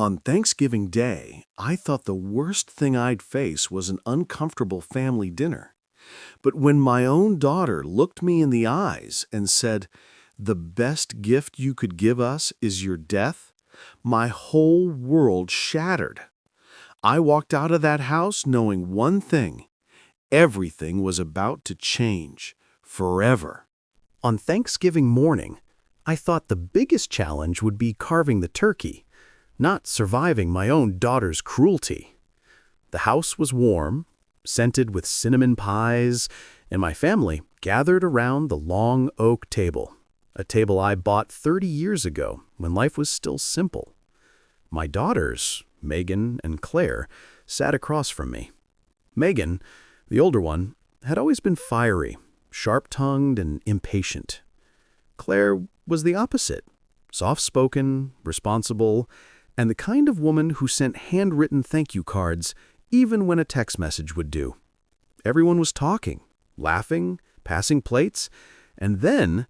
On Thanksgiving Day, I thought the worst thing I'd face was an uncomfortable family dinner. But when my own daughter looked me in the eyes and said, "The best gift you could give us is your death," my whole world shattered. I walked out of that house knowing one thing: everything was about to change forever. On Thanksgiving morning, I thought the biggest challenge would be carving the turkey, not surviving my own daughter's cruelty. The house was warm, scented with cinnamon pies, and my family gathered around the long oak table, a table I bought 30 years ago when life was still simple. My daughters, Megan and Claire, sat across from me. Megan, the older one, had always been fiery, sharp-tongued, and impatient. Claire was the opposite, soft-spoken, responsible, and the kind of woman who sent handwritten thank you cards even when a text message would do. Everyone was talking, laughing, passing plates, and then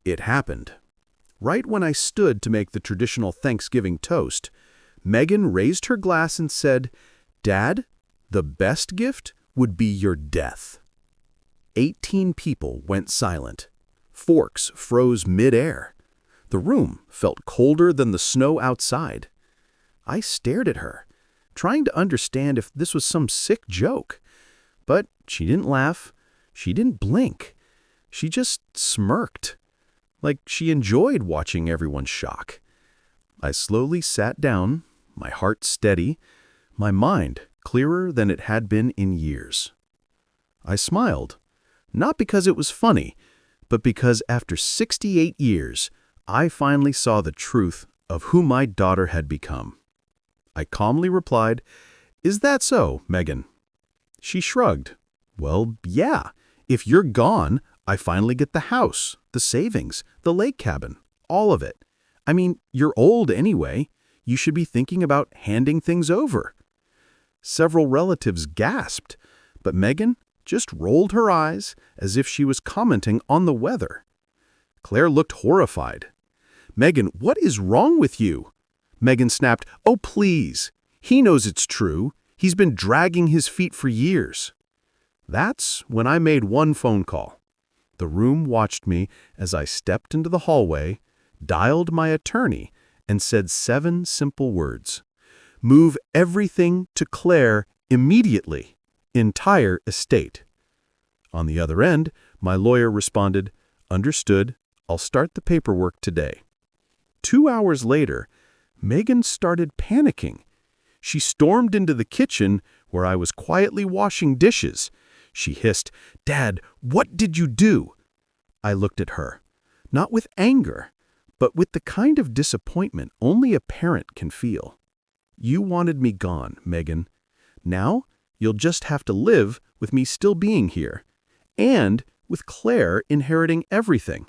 it happened. Right when I stood to make the traditional Thanksgiving toast, Megan raised her glass and said, "Dad, the best gift would be your death." 18 people went silent. Forks froze mid-air. The room felt colder than the snow outside. I stared at her, trying to understand if this was some sick joke. But she didn't laugh. She didn't blink. She just smirked, like she enjoyed watching everyone's shock. I slowly sat down, my heart steady, my mind clearer than it had been in years. I smiled, not because it was funny, but because after 68 years, I finally saw the truth of who my daughter had become. I calmly replied, "Is that so, Megan?" She shrugged. "Well, yeah. If you're gone, I finally get the house, the savings, the lake cabin, all of it. I mean, you're old anyway. You should be thinking about handing things over." Several relatives gasped, but Megan just rolled her eyes as if she was commenting on the weather. Claire looked horrified. "Megan, what is wrong with you?" Megan snapped, "Oh, please. He knows it's true. He's been dragging his feet for years." That's when I made one phone call. The room watched me as I stepped into the hallway, dialed my attorney, and said 7 simple words. "Move everything to Claire immediately. Entire estate." On the other end, my lawyer responded, "Understood. I'll start the paperwork today." 2 hours later, Megan started panicking. She stormed into the kitchen where I was quietly washing dishes. She hissed, "Dad, what did you do?" I looked at her, not with anger, but with the kind of disappointment only a parent can feel. "You wanted me gone, Megan. Now you'll just have to live with me still being here, and with Claire inheriting everything."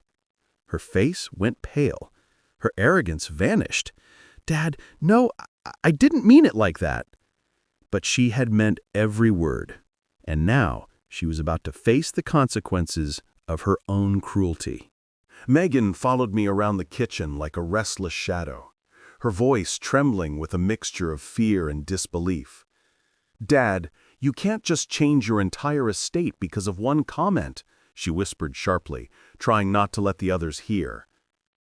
Her face went pale. Her arrogance vanished. "Dad, no, I didn't mean it like that." But she had meant every word, and now she was about to face the consequences of her own cruelty. Megan followed me around the kitchen like a restless shadow, her voice trembling with a mixture of fear and disbelief. "Dad, you can't just change your entire estate because of one comment," she whispered sharply, trying not to let the others hear.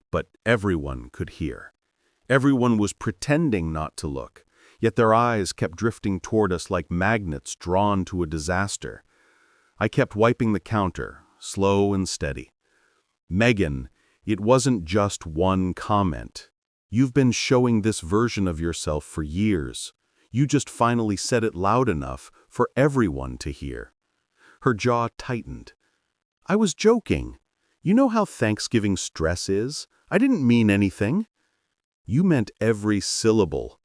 But everyone could hear. Everyone was pretending not to look, yet their eyes kept drifting toward us like magnets drawn to a disaster. I kept wiping the counter, slow and steady. "Megan, it wasn't just one comment. You've been showing this version of yourself for years. You just finally said it loud enough for everyone to hear." Her jaw tightened. "I was joking. You know how Thanksgiving stress is? I didn't mean anything." "You meant every syllable,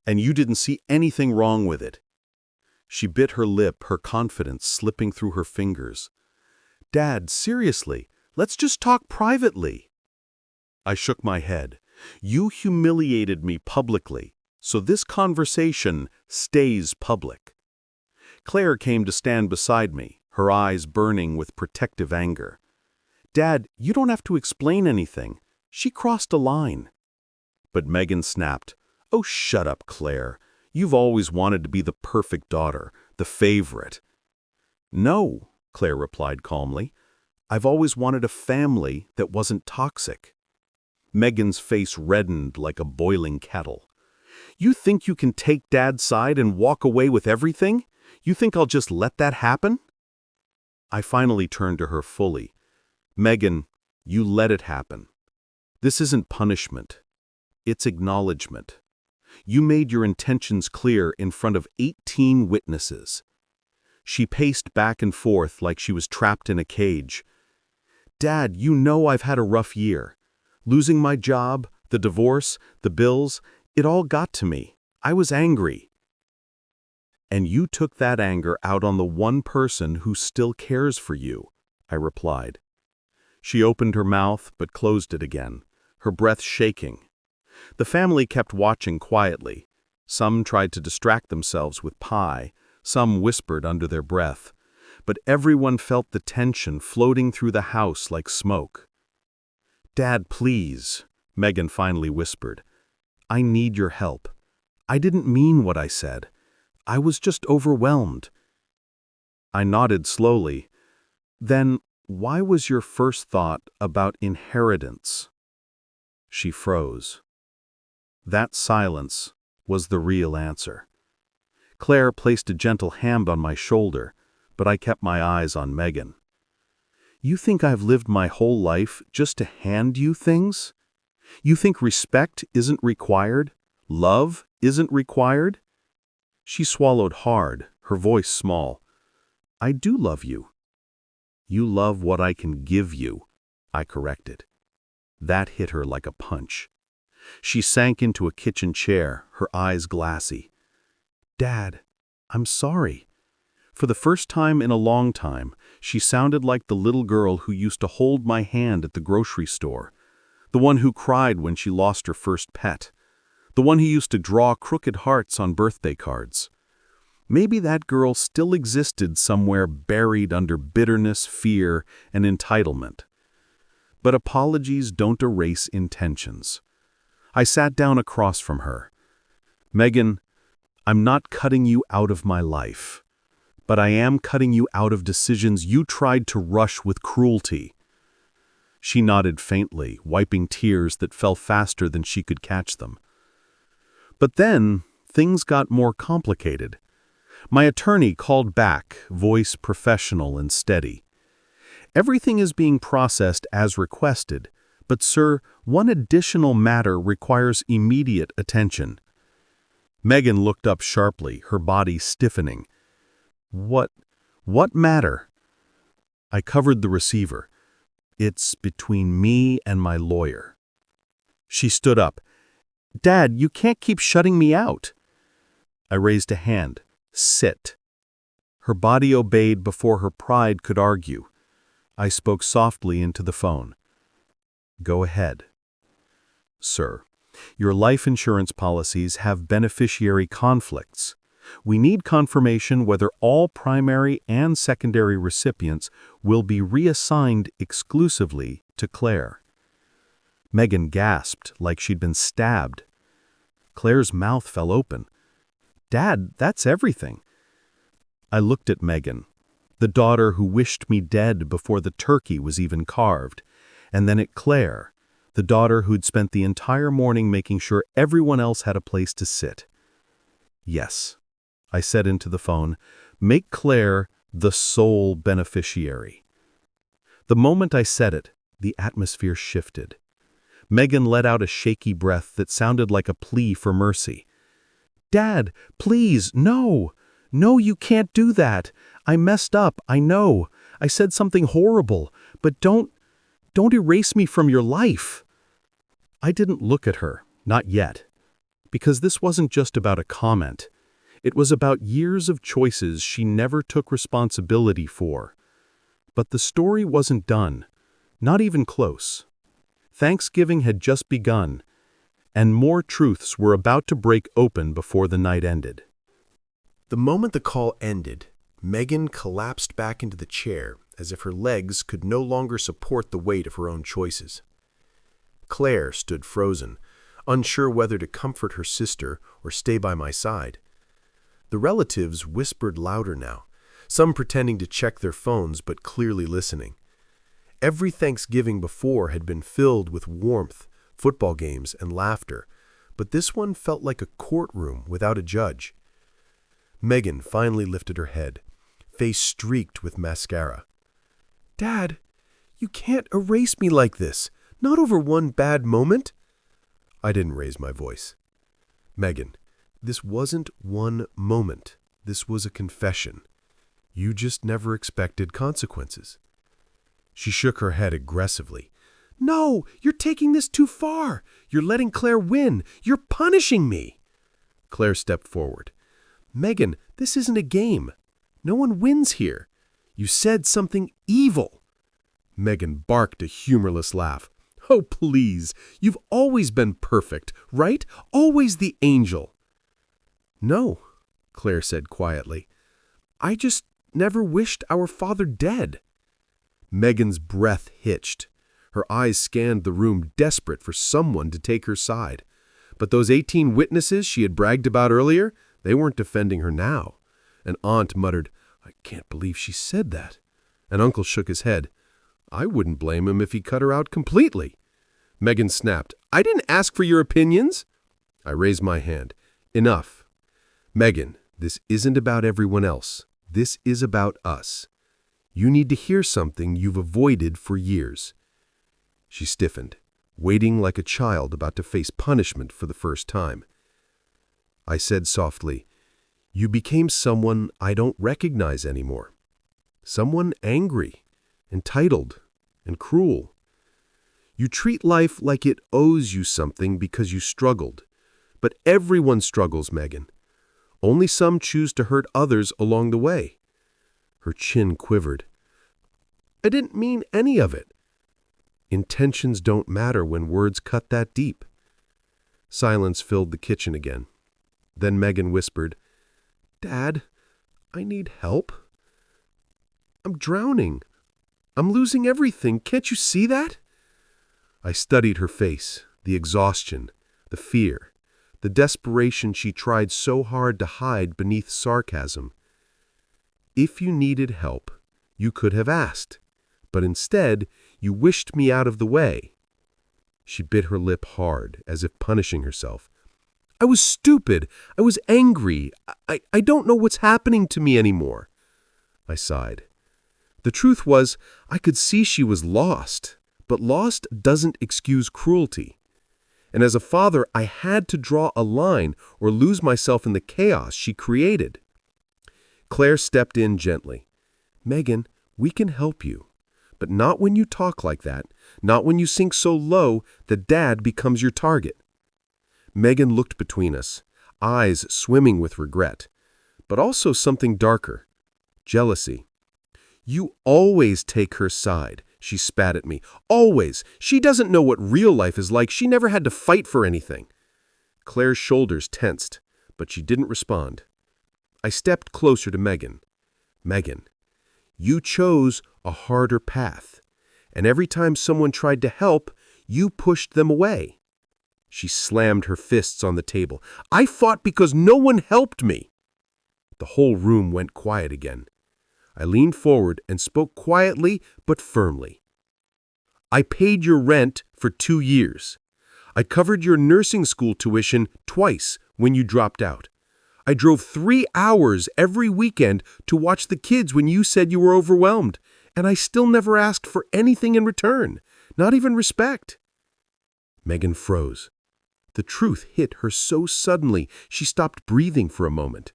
and you didn't see anything wrong with it." She bit her lip, her confidence slipping through her fingers. "Dad, seriously, let's just talk privately." I shook my head. "You humiliated me publicly, so this conversation stays public." Claire came to stand beside me, her eyes burning with protective anger. "Dad, you don't have to explain anything. She crossed a line." But Megan snapped, "Oh, shut up, Claire. You've always wanted to be the perfect daughter, the favorite." "No," Claire replied calmly. "I've always wanted a family that wasn't toxic." Megan's face reddened like a boiling kettle. "You think you can take Dad's side and walk away with everything? You think I'll just let that happen?" I finally turned to her fully. "Megan, you let it happen. This isn't punishment. It's acknowledgement. You made your intentions clear in front of 18 witnesses." She paced back and forth like she was trapped in a cage. "Dad, you know I've had a rough year. Losing my job, the divorce, the bills, it all got to me. I was angry." "And you took that anger out on the one person who still cares for you," I replied. She opened her mouth but closed it again, her breath shaking. The family kept watching quietly. Some tried to distract themselves with pie, some whispered under their breath, but everyone felt the tension floating through the house like smoke. "Dad, please," Megan finally whispered. "I need your help. I didn't mean what I said. I was just overwhelmed." I nodded slowly. "Then why was your first thought about inheritance?" She froze. That silence was the real answer. Claire placed a gentle hand on my shoulder, but I kept my eyes on Megan. "You think I've lived my whole life just to hand you things? You think respect isn't required? Love isn't required?" She swallowed hard, her voice small. "I do love you." "You love what I can give you," I corrected. That hit her like a punch. She sank into a kitchen chair, her eyes glassy. "Dad, I'm sorry." For the first time in a long time, she sounded like the little girl who used to hold my hand at the grocery store, the one who cried when she lost her first pet, the one who used to draw crooked hearts on birthday cards. Maybe that girl still existed somewhere buried under bitterness, fear, and entitlement. But apologies don't erase intentions. I sat down across from her. "Megan, I'm not cutting you out of my life, but I am cutting you out of decisions you tried to rush with cruelty." She nodded faintly, wiping tears that fell faster than she could catch them. But then, things got more complicated. My attorney called back, voice professional and steady. "Everything is being processed as requested, but sir, one additional matter requires immediate attention." Megan looked up sharply, her body stiffening. What matter?" I covered the receiver. "It's between me and my lawyer." She stood up. "Dad, you can't keep shutting me out." I raised a hand. "Sit." Her body obeyed before her pride could argue. I spoke softly into the phone. "Go ahead." "Sir, your life insurance policies have beneficiary conflicts. We need confirmation whether all primary and secondary recipients will be reassigned exclusively to Claire." Megan gasped like she'd been stabbed. Claire's mouth fell open. "Dad, that's everything." I looked at Megan, the daughter who wished me dead before the turkey was even carved, and then at Claire, the daughter who'd spent the entire morning making sure everyone else had a place to sit. "Yes," I said into the phone, "make Claire the sole beneficiary." The moment I said it, the atmosphere shifted. Megan let out a shaky breath that sounded like a plea for mercy. "Dad, please, no! No, you can't do that. I messed up, I know. I said something horrible, but don't erase me from your life." I didn't look at her, not yet, because this wasn't just about a comment. It was about years of choices she never took responsibility for. But the story wasn't done, not even close. Thanksgiving had just begun, and more truths were about to break open before the night ended. The moment the call ended, Megan collapsed back into the chair as if her legs could no longer support the weight of her own choices. Claire stood frozen, unsure whether to comfort her sister or stay by my side. The relatives whispered louder now, some pretending to check their phones but clearly listening. Every Thanksgiving before had been filled with warmth, football games, and laughter, but this one felt like a courtroom without a judge. Megan finally lifted her head, face streaked with mascara. "Dad, you can't erase me like this, not over one bad moment." I didn't raise my voice. "Megan, this wasn't one moment. This was a confession. You just never expected consequences." She shook her head aggressively. "No, you're taking this too far. You're letting Claire win. You're punishing me." Claire stepped forward. "Megan, this isn't a game. No one wins here. You said something evil." Megan barked a humorless laugh. "Oh, please. You've always been perfect, right? Always the angel." "No," Claire said quietly. "I just never wished our father dead." Megan's breath hitched. Her eyes scanned the room, desperate for someone to take her side. But those 18 witnesses she had bragged about earlier, they weren't defending her now. An aunt muttered, "I can't believe she said that." An uncle shook his head. "I wouldn't blame him if he cut her out completely." Megan snapped, "I didn't ask for your opinions." I raised my hand. "Enough. Megan, this isn't about everyone else. This is about us. You need to hear something you've avoided for years." She stiffened, waiting like a child about to face punishment for the first time. I said softly, "You became someone I don't recognize anymore. Someone angry, entitled, and cruel. You treat life like it owes you something because you struggled. But everyone struggles, Megan. Only some choose to hurt others along the way." Her chin quivered. "I didn't mean any of it." Intentions don't matter when words cut that deep. Silence filled the kitchen again. Then Megan whispered, "Dad, I need help. I'm drowning. I'm losing everything. Can't you see that?" I studied her face, the exhaustion, the fear, the desperation she tried so hard to hide beneath sarcasm. "If you needed help, you could have asked, but instead you wished me out of the way." She bit her lip hard, as if punishing herself. "I was stupid. I was angry. I don't know what's happening to me anymore." I sighed. The truth was, I could see she was lost, but lost doesn't excuse cruelty. And as a father, I had to draw a line or lose myself in the chaos she created. Claire stepped in gently. "Megan, we can help you. But not when you talk like that, not when you sink so low that Dad becomes your target." Megan looked between us, eyes swimming with regret, but also something darker, jealousy. "You always take her side," she spat at me. "Always. She doesn't know what real life is like. She never had to fight for anything." Claire's shoulders tensed, but she didn't respond. I stepped closer to Megan. "Megan, you chose a harder path, and every time someone tried to help, you pushed them away." She slammed her fists on the table. "I fought because no one helped me." The whole room went quiet again. I leaned forward and spoke quietly but firmly. "I paid your rent for 2 years. I covered your nursing school tuition twice when you dropped out. I drove 3 hours every weekend to watch the kids when you said you were overwhelmed, and I still never asked for anything in return, not even respect." Megan froze. The truth hit her so suddenly she stopped breathing for a moment.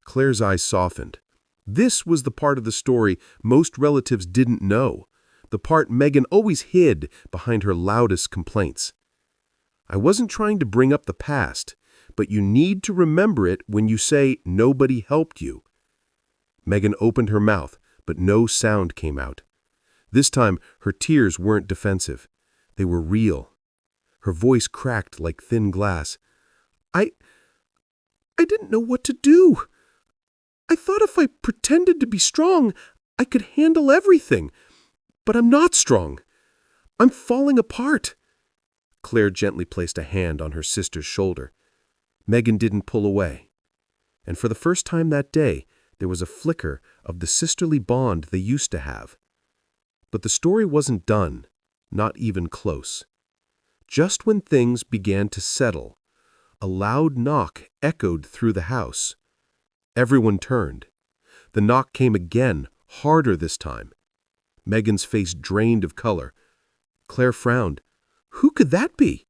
Claire's eyes softened. This was the part of the story most relatives didn't know, the part Megan always hid behind her loudest complaints. "I wasn't trying to bring up the past, but you need to remember it when you say nobody helped you." Megan opened her mouth, but no sound came out. This time, her tears weren't defensive. They were real. Her voice cracked like thin glass. I didn't know what to do. I thought if I pretended to be strong, I could handle everything. But I'm not strong. I'm falling apart. Claire gently placed a hand on her sister's shoulder. Megan didn't pull away. And for the first time that day, there was a flicker of the sisterly bond they used to have. But the story wasn't done, not even close. Just when things began to settle, a loud knock echoed through the house. Everyone turned. The knock came again, harder this time. Megan's face drained of color. Claire frowned. Who could that be?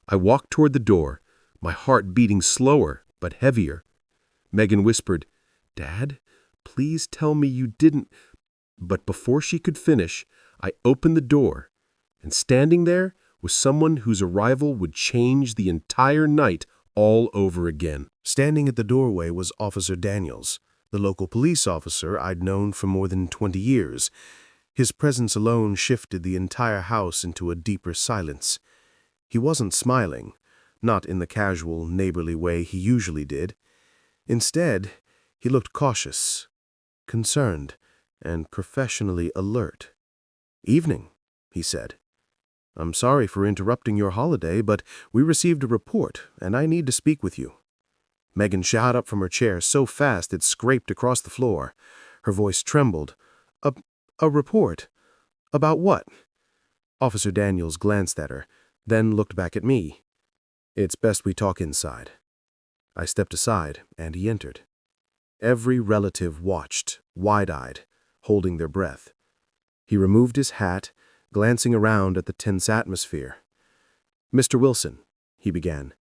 I walked toward the door, my heart beating slower but heavier. Megan whispered, Dad, please tell me you didn't. But before she could finish, I opened the door, and standing there was someone whose arrival would change the entire night all over again. Standing at the doorway was Officer Daniels, the local police officer I'd known for more than 20 years. His presence alone shifted the entire house into a deeper silence. He wasn't smiling, not in the casual, neighborly way he usually did. Instead, he looked cautious, concerned, and professionally alert. "Evening," he said. "I'm sorry for interrupting your holiday, but we received a report, and I need to speak with you." Megan shot up from her chair so fast it scraped across the floor. Her voice trembled. A report? About what?" Officer Daniels glanced at her, then looked back at me. "It's best we talk inside." I stepped aside, and he entered. Every relative watched, wide-eyed, holding their breath. He removed his hat, glancing around at the tense atmosphere. "Mr. Wilson," he began,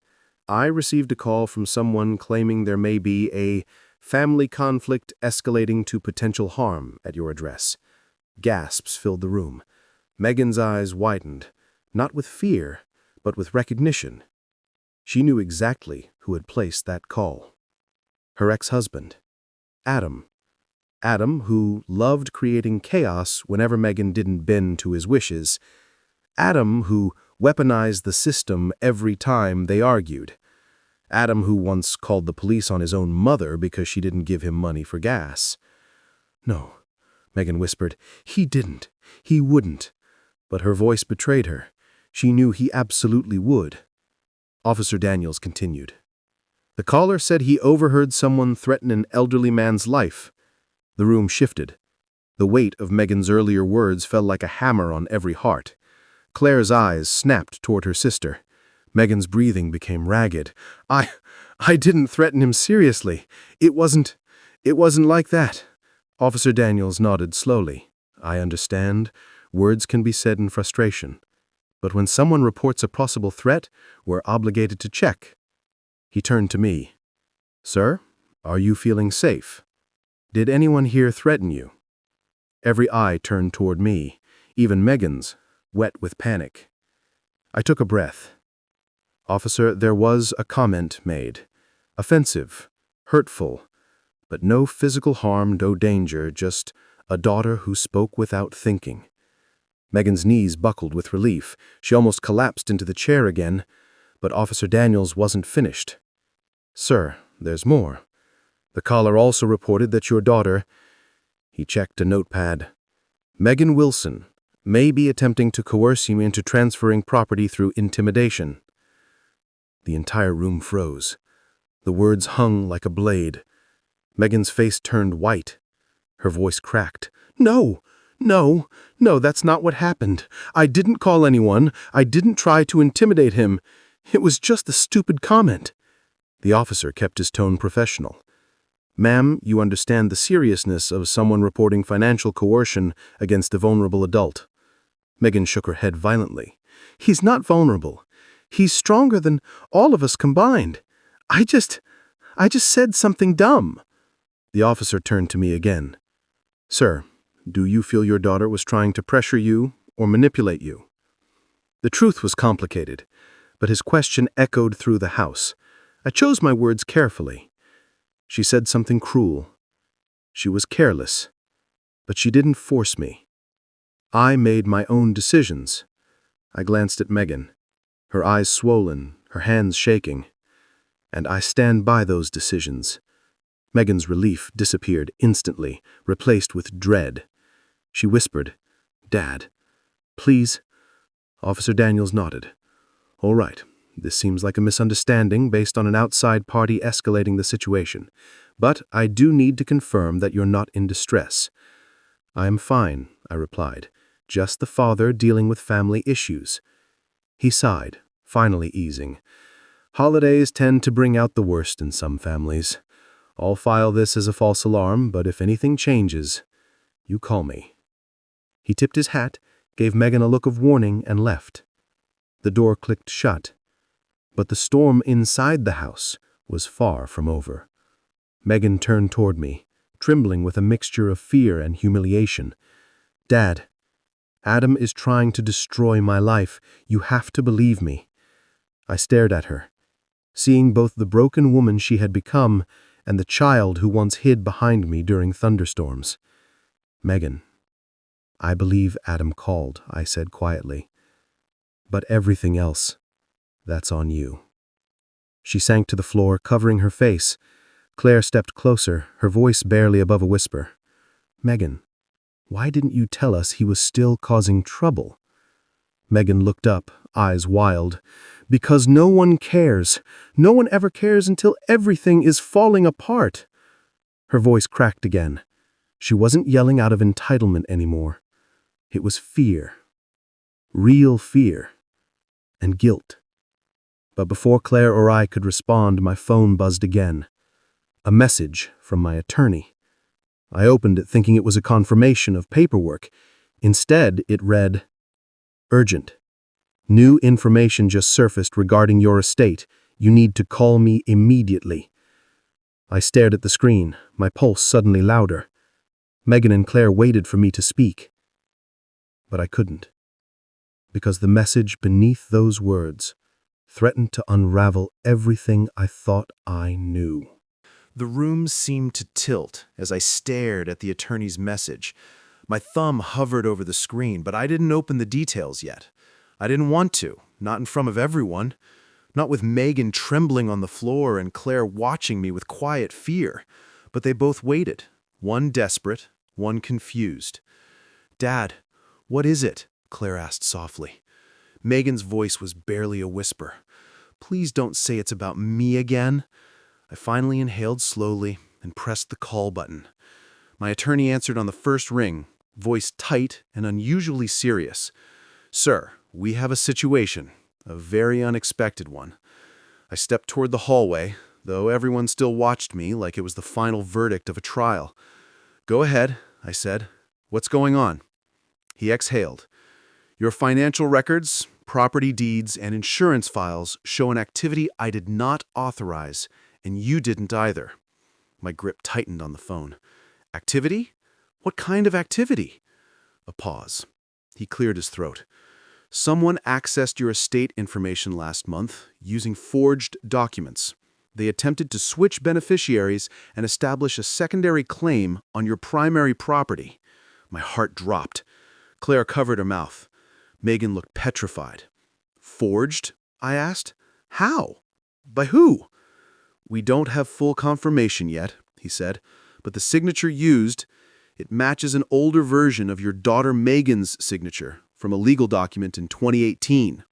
"I received a call from someone claiming there may be a family conflict escalating to potential harm at your address." Gasps filled the room. Megan's eyes widened, not with fear, but with recognition. She knew exactly who had placed that call. Her ex-husband, Adam. Adam, who loved creating chaos whenever Megan didn't bend to his wishes. Adam, who weaponized the system every time they argued. Adam, who once called the police on his own mother because she didn't give him money for gas. "No," Megan whispered. "He didn't. He wouldn't." But her voice betrayed her. She knew he absolutely would. Officer Daniels continued. "The caller said he overheard someone threaten an elderly man's life." The room shifted. The weight of Megan's earlier words fell like a hammer on every heart. Claire's eyes snapped toward her sister. Megan's breathing became ragged. I didn't threaten him seriously. It wasn't like that." Officer Daniels nodded slowly. "I understand. Words can be said in frustration. But when someone reports a possible threat, we're obligated to check." He turned to me. "Sir, are you feeling safe? Did anyone here threaten you?" Every eye turned toward me, even Megan's, wet with panic. I took a breath. "Officer, there was a comment made. Offensive, hurtful, but no physical harm, no danger, just a daughter who spoke without thinking." Megan's knees buckled with relief. She almost collapsed into the chair again, but Officer Daniels wasn't finished. "Sir, there's more. The caller also reported that your daughter," he checked a notepad, "Megan Wilson, may be attempting to coerce you into transferring property through intimidation." The entire room froze. The words hung like a blade. Megan's face turned white. Her voice cracked. "No! No! No, that's not what happened. I didn't call anyone. I didn't try to intimidate him. It was just a stupid comment." The officer kept his tone professional. "Ma'am, you understand the seriousness of someone reporting financial coercion against a vulnerable adult." Megan shook her head violently. "He's not vulnerable. He's stronger than all of us combined. I just said something dumb." The officer turned to me again. "Sir, do you feel your daughter was trying to pressure you or manipulate you?" The truth was complicated, but his question echoed through the house. I chose my words carefully. She said something cruel. She was careless, but she didn't force me. I made my own decisions. I glanced at Megan, her eyes swollen, her hands shaking. And I stand by those decisions. Megan's relief disappeared instantly, replaced with dread. She whispered, "Dad, please." Officer Daniels nodded. All right, this seems like a misunderstanding based on an outside party escalating the situation, but I do need to confirm that you're not in distress. I am fine, I replied, just the father dealing with family issues. He sighed, finally easing. Holidays tend to bring out the worst in some families. I'll file this as a false alarm, but if anything changes, you call me. He tipped his hat, gave Megan a look of warning, and left. The door clicked shut, but the storm inside the house was far from over. Megan turned toward me, trembling with a mixture of fear and humiliation. Dad, Adam is trying to destroy my life. You have to believe me. I stared at her, seeing both the broken woman she had become and the child who once hid behind me during thunderstorms. Megan, I believe Adam called, I said quietly. But everything else, that's on you. She sank to the floor, covering her face. Claire stepped closer, her voice barely above a whisper. Megan, why didn't you tell us he was still causing trouble? Megan looked up, eyes wild. Because no one cares. No one ever cares until everything is falling apart. Her voice cracked again. She wasn't yelling out of entitlement anymore. It was fear. Real fear. And guilt. But before Claire or I could respond, my phone buzzed again. A message from my attorney. I opened it thinking it was a confirmation of paperwork. Instead, it read, Urgent. New information just surfaced regarding your estate. You need to call me immediately. I stared at the screen, my pulse suddenly louder. Megan and Claire waited for me to speak. But I couldn't. Because the message beneath those words threatened to unravel everything I thought I knew. The room seemed to tilt as I stared at the attorney's message. My thumb hovered over the screen, but I didn't open the details yet. I didn't want to, not in front of everyone, not with Megan trembling on the floor and Claire watching me with quiet fear. But they both waited, one desperate, one confused. Dad, what is it? Claire asked softly. Megan's voice was barely a whisper. Please don't say it's about me again. I finally inhaled slowly and pressed the call button. My attorney answered on the first ring, voice tight and unusually serious. Sir, we have a situation, a very unexpected one. I stepped toward the hallway, though everyone still watched me like it was the final verdict of a trial. Go ahead, I said. What's going on? He exhaled. Your financial records, property deeds, and insurance files show an activity I did not authorize, and you didn't either. My grip tightened on the phone. Activity? What kind of activity? A pause. He cleared his throat. Someone accessed your estate information last month using forged documents. They attempted to switch beneficiaries and establish a secondary claim on your primary property. My heart dropped. Claire covered her mouth. Megan looked petrified. Forged? I asked. How? By who? We don't have full confirmation yet, he said, but the signature used, it matches an older version of your daughter Megan's signature from a legal document in 2018.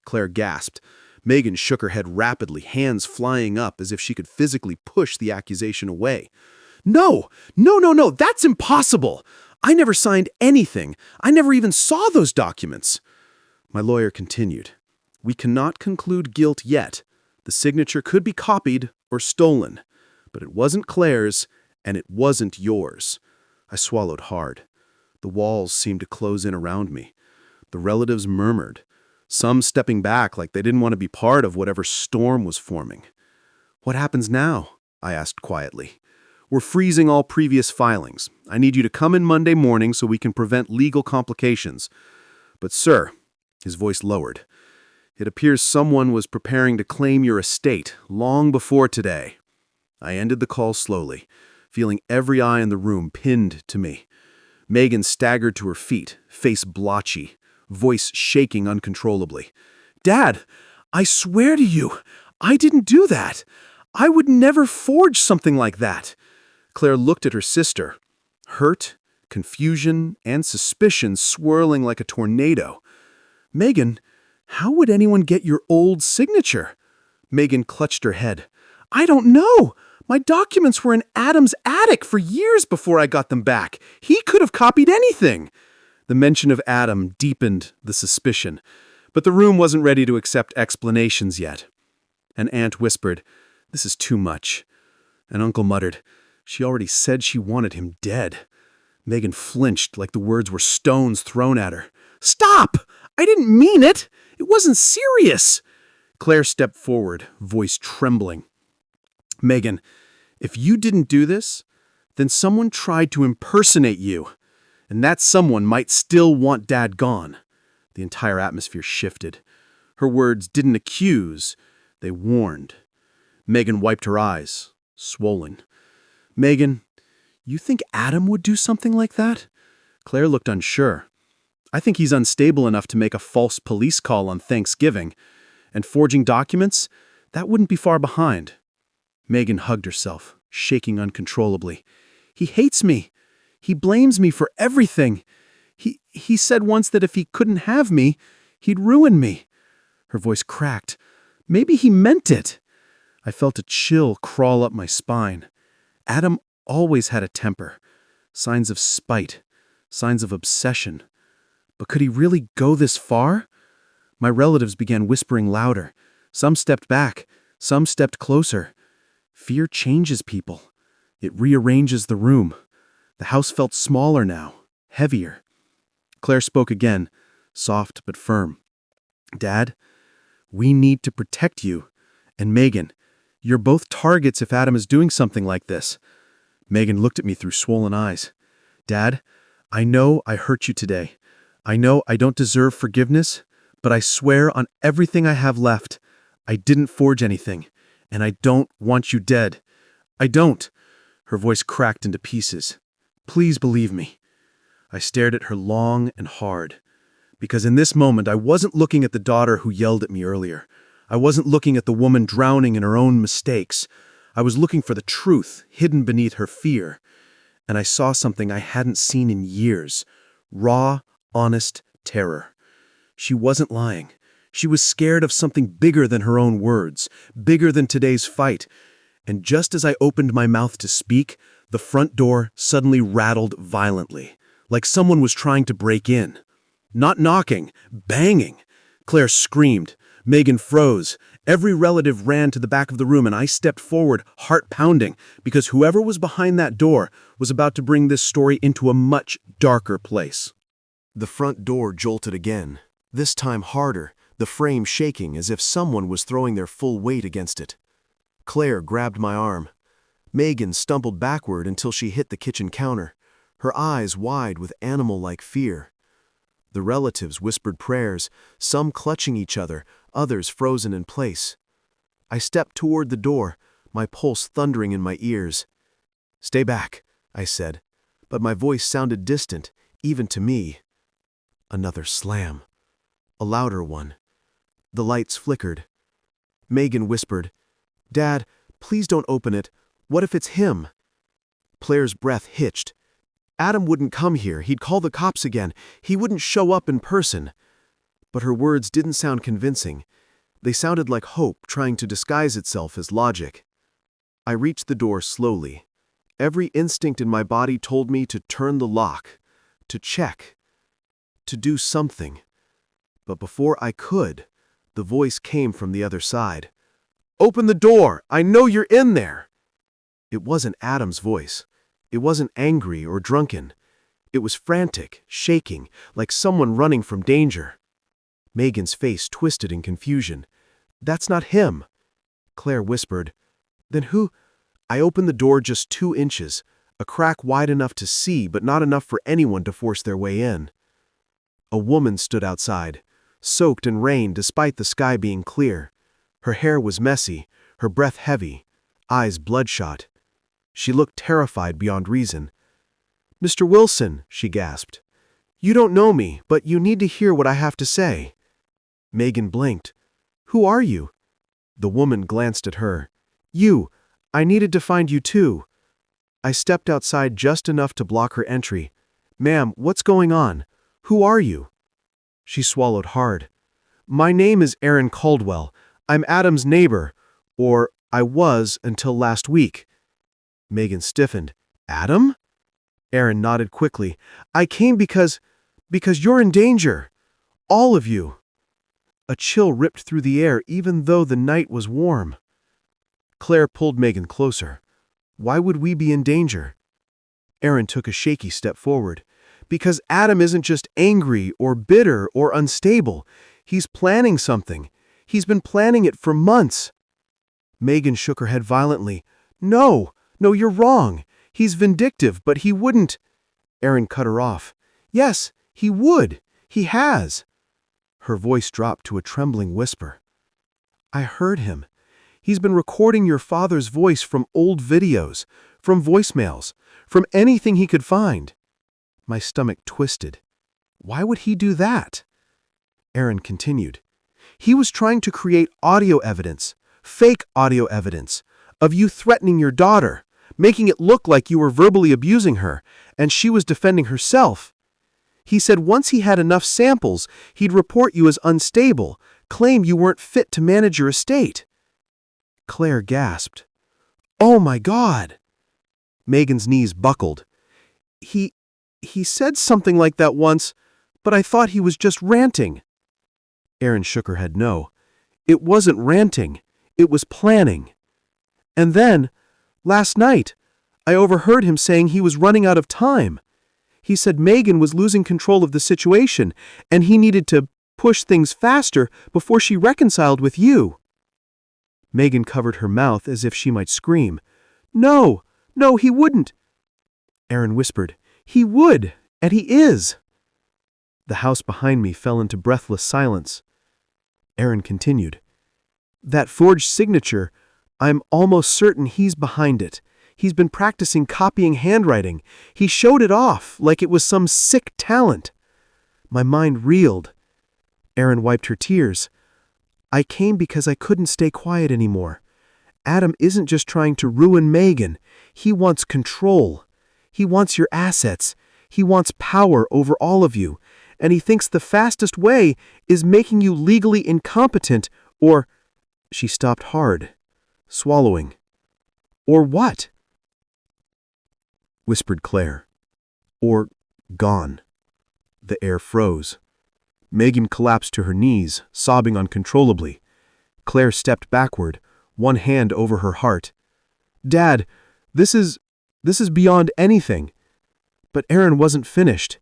Claire gasped. Megan shook her head rapidly, hands flying up as if she could physically push the accusation away. No, that's impossible. I never signed anything. I never even saw those documents. My lawyer continued. We cannot conclude guilt yet. The signature could be copied or stolen, but it wasn't Claire's and it wasn't yours. I swallowed hard. The walls seemed to close in around me. The relatives murmured, some stepping back like they didn't want to be part of whatever storm was forming. What happens now? I asked quietly. We're freezing all previous filings. I need you to come in Monday morning so we can prevent legal complications. But sir, his voice lowered, it appears someone was preparing to claim your estate long before today. I ended the call slowly, feeling every eye in the room pinned to me. Megan staggered to her feet, face blotchy, voice shaking uncontrollably. Dad, I swear to you, I didn't do that. I would never forge something like that. Claire looked at her sister, hurt, confusion, and suspicion swirling like a tornado. Megan, How would anyone get your old signature? Megan clutched her head. I don't know. My documents were in Adam's attic for years before I got them back. He could have copied anything. The mention of Adam deepened the suspicion, but the room wasn't ready to accept explanations yet. An aunt whispered, "This is too much." An uncle muttered, "She already said she wanted him dead." Megan flinched like the words were stones thrown at her. "Stop! I didn't mean it! It wasn't serious!" Claire stepped forward, voice trembling. "Megan, if you didn't do this, then someone tried to impersonate you. And that someone might still want Dad gone." The entire atmosphere shifted. Her words didn't accuse, they warned. Megan wiped her eyes, swollen. "Megan, you think Adam would do something like that?" Claire looked unsure. "I think he's unstable enough to make a false police call on Thanksgiving. And forging documents, that wouldn't be far behind." Megan hugged herself, shaking uncontrollably. "He hates me. He blames me for everything. He said once that if he couldn't have me, he'd ruin me." Her voice cracked. "Maybe he meant it." I felt a chill crawl up my spine. Adam always had a temper. Signs of spite. Signs of obsession. But could he really go this far? My relatives began whispering louder. Some stepped back. Some stepped closer. Fear changes people. It rearranges the room. The house felt smaller now, heavier. Claire spoke again, soft but firm. "Dad, we need to protect you. And Megan, you're both targets if Adam is doing something like this." Megan looked at me through swollen eyes. "Dad, I know I hurt you today. I know I don't deserve forgiveness, but I swear on everything I have left, I didn't forge anything, and I don't want you dead. I don't." Her voice cracked into pieces. "Please believe me." I stared at her long and hard, because in this moment I wasn't looking at the daughter who yelled at me earlier. I wasn't looking at the woman drowning in her own mistakes. I was looking for the truth hidden beneath her fear. And I saw something I hadn't seen in years. Raw, honest terror. She wasn't lying. She was scared of something bigger than her own words, bigger than today's fight. And just as I opened my mouth to speak, the front door suddenly rattled violently, like someone was trying to break in. Not knocking, banging. Claire screamed. Megan froze. Every relative ran to the back of the room, and I stepped forward, heart pounding, because whoever was behind that door was about to bring this story into a much darker place. The front door jolted again, this time harder, the frame shaking as if someone was throwing their full weight against it. Claire grabbed my arm. Megan stumbled backward until she hit the kitchen counter, her eyes wide with animal-like fear. The relatives whispered prayers, some clutching each other, others frozen in place. I stepped toward the door, my pulse thundering in my ears. "Stay back," I said, but my voice sounded distant, even to me. Another slam. A louder one. The lights flickered. Megan whispered, "Dad, please don't open it. What if it's him?" Claire's breath hitched. "Adam wouldn't come here. He'd call the cops again. He wouldn't show up in person." But her words didn't sound convincing. They sounded like hope trying to disguise itself as logic. I reached the door slowly. Every instinct in my body told me to turn the lock, to check, to do something. But before I could, the voice came from the other side. "Open the door! I know you're in there!" It wasn't Adam's voice. It wasn't angry or drunken. It was frantic, shaking, like someone running from danger. Megan's face twisted in confusion. "That's not him." Claire whispered. "Then who?" I opened the door just 2 inches, a crack wide enough to see but not enough for anyone to force their way in. A woman stood outside, soaked in rain despite the sky being clear. Her hair was messy, her breath heavy, eyes bloodshot. She looked terrified beyond reason. "Mr. Wilson," she gasped. "You don't know me, but you need to hear what I have to say." Megan blinked. "Who are you?" The woman glanced at her. "You. I needed to find you too." I stepped outside just enough to block her entry. "Ma'am, what's going on? Who are you?" She swallowed hard. My name is Aaron Caldwell. I'm Adam's neighbor, or I was until last week. Megan stiffened. Adam? Aaron nodded quickly. I came because you're in danger. All of you. A chill ripped through the air even though the night was warm. Claire pulled Megan closer. Why would we be in danger? Aaron took a shaky step forward. Because Adam isn't just angry or bitter or unstable. He's planning something. He's been planning it for months. Megan shook her head violently. No, you're wrong. He's vindictive, but he wouldn't. Aaron cut her off. Yes, he would. He has. Her voice dropped to a trembling whisper. I heard him. He's been recording your father's voice from old videos, from voicemails, from anything he could find. My stomach twisted. Why would he do that? Aaron continued. He was trying to create audio evidence, fake audio evidence, of you threatening your daughter, making it look like you were verbally abusing her, and she was defending herself. He said once he had enough samples, he'd report you as unstable, claim you weren't fit to manage your estate. Claire gasped. Oh my God! Megan's knees buckled. He said something like that once, but I thought he was just ranting. Aaron shook her head no. It wasn't ranting. It was planning. And then, last night, I overheard him saying he was running out of time. He said Megan was losing control of the situation, and he needed to push things faster before she reconciled with you. Megan covered her mouth as if she might scream. No, he wouldn't. Aaron whispered, He would, and he is. The house behind me fell into breathless silence. Aaron continued. That forged signature, I'm almost certain he's behind it. He's been practicing copying handwriting. He showed it off like it was some sick talent. My mind reeled. Aaron wiped her tears. I came because I couldn't stay quiet anymore. Adam isn't just trying to ruin Megan. He wants control. He wants your assets. He wants power over all of you. And he thinks the fastest way is making you legally incompetent or... She stopped hard, swallowing. Or what? Whispered Claire. Or gone. The air froze. Megan collapsed to her knees, sobbing uncontrollably. Claire stepped backward, one hand over her heart. Dad, this is beyond anything. But Aaron wasn't finished.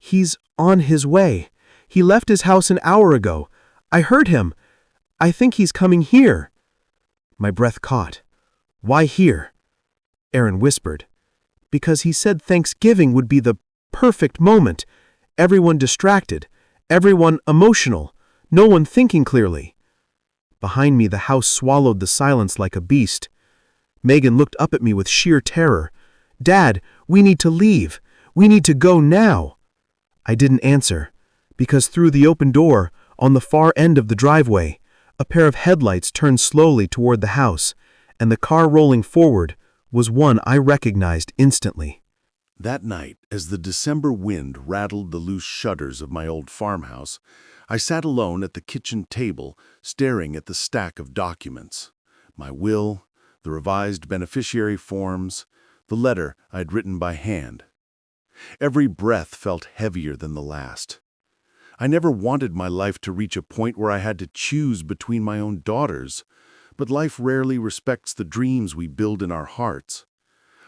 He's on his way. He left his house an hour ago. I heard him. I think he's coming here. My breath caught. Why here? Aaron whispered. Because he said Thanksgiving would be the perfect moment. Everyone distracted. Everyone emotional. No one thinking clearly. Behind me, the house swallowed the silence like a beast. Megan looked up at me with sheer terror. Dad, we need to leave. We need to go now. I didn't answer, because through the open door, on the far end of the driveway, a pair of headlights turned slowly toward the house, and the car rolling forward was one I recognized instantly. That night, as the December wind rattled the loose shutters of my old farmhouse, I sat alone at the kitchen table, staring at the stack of documents. My will, the revised beneficiary forms, the letter I'd written by hand. Every breath felt heavier than the last. I never wanted my life to reach a point where I had to choose between my own daughters, but life rarely respects the dreams we build in our hearts.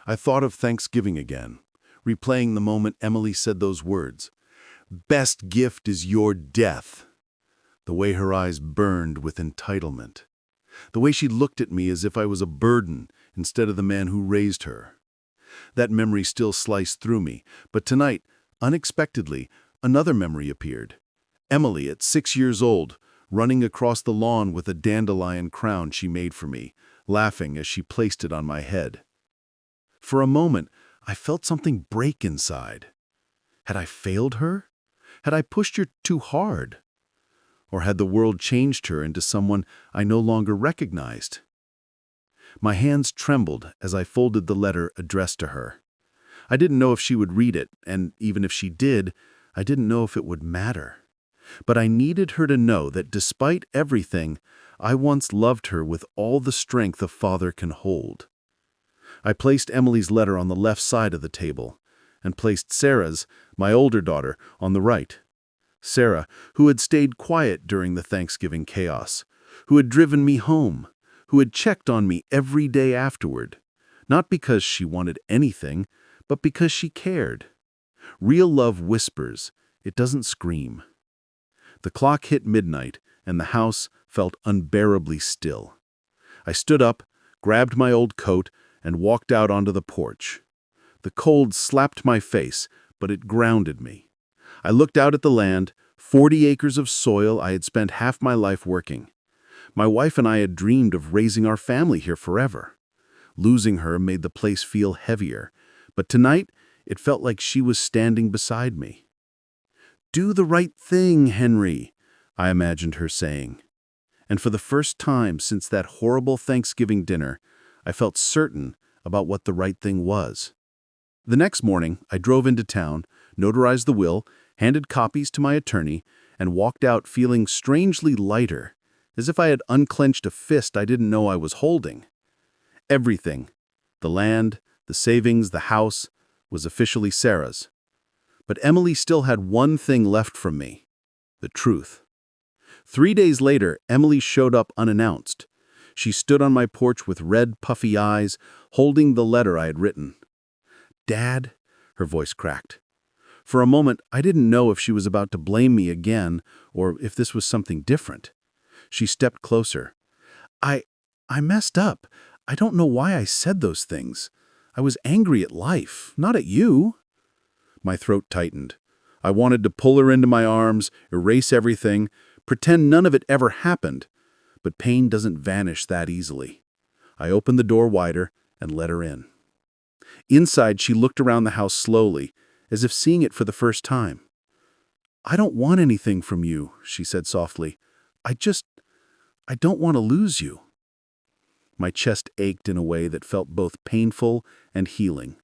I thought of Thanksgiving again, replaying the moment Emily said those words. Best gift is your death. The way her eyes burned with entitlement. The way she looked at me as if I was a burden instead of the man who raised her. That memory still sliced through me, but tonight, unexpectedly, another memory appeared. Emily, at 6 years old, running across the lawn with a dandelion crown she made for me, laughing as she placed it on my head. For a moment, I felt something break inside. Had I failed her? Had I pushed her too hard? Or had the world changed her into someone I no longer recognized? My hands trembled as I folded the letter addressed to her. I didn't know if she would read it, and even if she did, I didn't know if it would matter. But I needed her to know that despite everything, I once loved her with all the strength a father can hold. I placed Emily's letter on the left side of the table, and placed Sarah's, my older daughter, on the right. Sarah, who had stayed quiet during the Thanksgiving chaos, who had driven me home, who had checked on me every day afterward, not because she wanted anything, but because she cared. Real love whispers, it doesn't scream. The clock hit midnight, and the house felt unbearably still. I stood up, grabbed my old coat, and walked out onto the porch. The cold slapped my face, but it grounded me. I looked out at the land, 40 acres of soil I had spent half my life working. My wife and I had dreamed of raising our family here forever. Losing her made the place feel heavier, but tonight it felt like she was standing beside me. "Do the right thing, Henry," I imagined her saying. And for the first time since that horrible Thanksgiving dinner, I felt certain about what the right thing was. The next morning, I drove into town, notarized the will, handed copies to my attorney, and walked out feeling strangely lighter, as if I had unclenched a fist I didn't know I was holding. Everything, the land, the savings, the house, was officially Sarah's. But Emily still had one thing left from me: the truth. 3 days later, Emily showed up unannounced. She stood on my porch with red, puffy eyes, holding the letter I had written. "Dad," her voice cracked. For a moment, I didn't know if she was about to blame me again or if this was something different. She stepped closer. I messed up. I don't know why I said those things. I was angry at life, not at you." My throat tightened. I wanted to pull her into my arms, erase everything, pretend none of it ever happened. But pain doesn't vanish that easily. I opened the door wider and let her in. Inside, she looked around the house slowly, as if seeing it for the first time. "I don't want anything from you," she said softly. I don't want to lose you." My chest ached in a way that felt both painful and healing.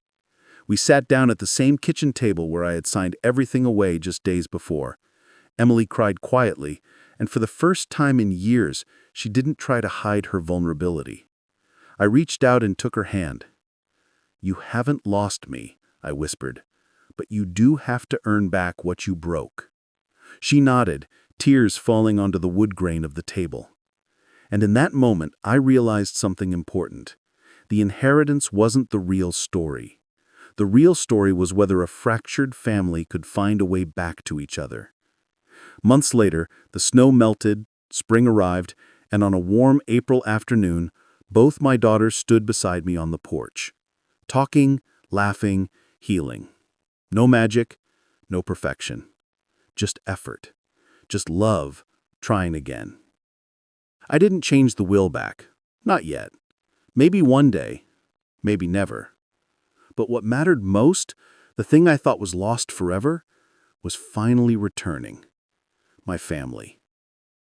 We sat down at the same kitchen table where I had signed everything away just days before. Emily cried quietly, and for the first time in years, she didn't try to hide her vulnerability. I reached out and took her hand. "You haven't lost me," I whispered, "but you do have to earn back what you broke." She nodded, tears falling onto the wood grain of the table. And in that moment, I realized something important. The inheritance wasn't the real story. The real story was whether a fractured family could find a way back to each other. Months later, the snow melted, spring arrived, and on a warm April afternoon, both my daughters stood beside me on the porch. Talking, laughing, healing. No magic, no perfection. Just effort. Just love, trying again. I didn't change the will back. Not yet. Maybe one day. Maybe never. But what mattered most, the thing I thought was lost forever, was finally returning. My family.